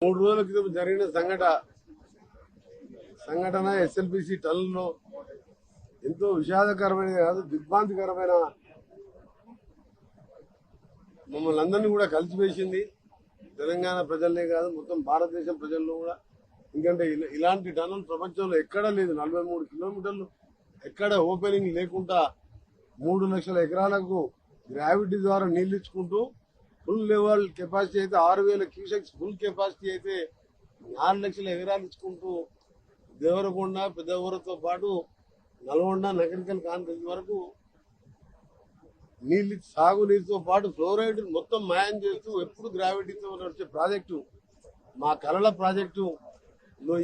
3 రోజుల క్రితం జరిగిన సంఘటన ఎస్ఎల్బిసి టన్నులో ఎంతో విషాదకరమైన కాదు, దిగ్భ్రాంతికరమైన మమ్మల్ని అందరినీ కూడా కలిసివేసింది. తెలంగాణ ప్రజలనే కాదు, మొత్తం భారతదేశం ప్రజల్లో కూడా. ఎందుకంటే ఇలాంటి టన్నులు ప్రపంచంలో ఎక్కడా లేదు. 43 కిలోమీటర్లు ఎక్కడ ఓపెనింగ్ లేకుండా 3 లక్షల ఎకరాలకు గ్రావిటీ ద్వారా నీళ్లు ఇచ్చుకుంటూ ఫుల్ లెవెల్ కెపాసిటీ అయితే 6,000 క్యూసెక్స్, ఫుల్ కెపాసిటీ అయితే 4 లక్షల ఎకరాలు ఇచ్చుకుంటూ దేవరకొండ, పెద్దవరతో పాటు నల్గొండ, నగరికల్ కాన్ఫరెన్స్ వరకు నీళ్ళు సాగునీరుతో పాటు ఫ్లోరైడ్ మొత్తం మాయం చేస్తూ ఎప్పుడు గ్రావిటీతో నడిచే ప్రాజెక్టు, మా కలల ప్రాజెక్టు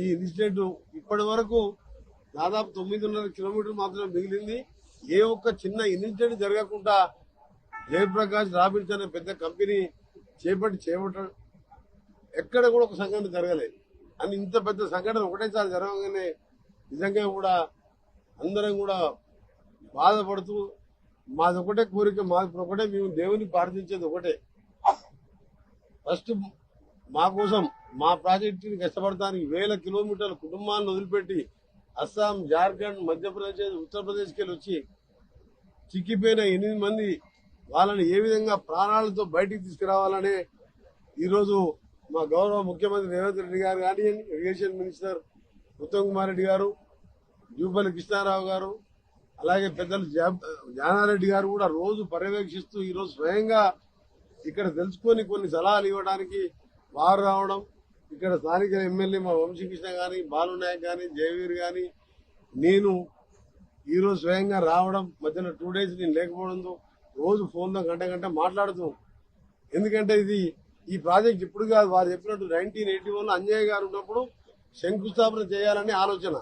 ఈ ఇన్సిడెంట్ ఇప్పటి వరకు దాదాపు 9.5 కిలోమీటర్లు మాత్రమే మిగిలింది. ఏ ఒక్క చిన్న ఇన్సిడెంట్ జరగకుండా జయప్రకాష్ రాబిన్స్ అనే పెద్ద కంపెనీ చేపట్టడం ఎక్కడ కూడా ఒక సంఘటన జరగలేదు. అని ఇంత పెద్ద సంఘటన ఒకటేసారి జరగగానే నిజంగా కూడా అందరం కూడా బాధపడుతూ మాది ఒకటే కోరిక, మాది ఒకటే, మేము దేవుని ప్రార్థించేది ఒకటే. ఫస్ట్ మా కోసం, మా ప్రాజెక్టుని కష్టపడటానికి 1000 కిలోమీటర్ల కుటుంబాలను వదిలిపెట్టి అస్సాం, జార్ఖండ్, మధ్యప్రదేశ్, ఉత్తరప్రదేశ్కి వెళ్ళి వచ్చి చిక్కిపోయిన 8 మంది వాళ్ళని ఏ విధంగా ప్రాణాలతో బయటికి తీసుకురావాలనే ఈరోజు మా గౌరవ ముఖ్యమంత్రి రేవంత్ రెడ్డి గారు కానివ్వండి, ఇరిగేషన్ మినిస్టర్ ఉత్తమ్ కుమార్ రెడ్డి గారు, జూపల్లి కృష్ణారావు గారు, అలాగే పెద్దలు జానారెడ్డి గారు కూడా రోజు పర్యవేక్షిస్తూ ఈరోజు స్వయంగా ఇక్కడ తెలుసుకొని కొన్ని సలహాలు ఇవ్వడానికి వారు రావడం, ఇక్కడ స్థానిక ఎమ్మెల్యే మా వంశీకృష్ణ గాని, బాలు నాయక్ గాని, జయవీర్ గాని, నేను ఈరోజు స్వయంగా రావడం, మధ్యన 2 డేస్ నేను లేకపోవడంతో రోజు ఫోన్లో గంట మాట్లాడుతూ, ఎందుకంటే ఈ ప్రాజెక్ట్ ఇప్పుడు కాదు, వారు చెప్పినట్టు 1981లో అంజయ్య గారు ఉన్నప్పుడు శంకుస్థాపన చేయాలని ఆలోచన.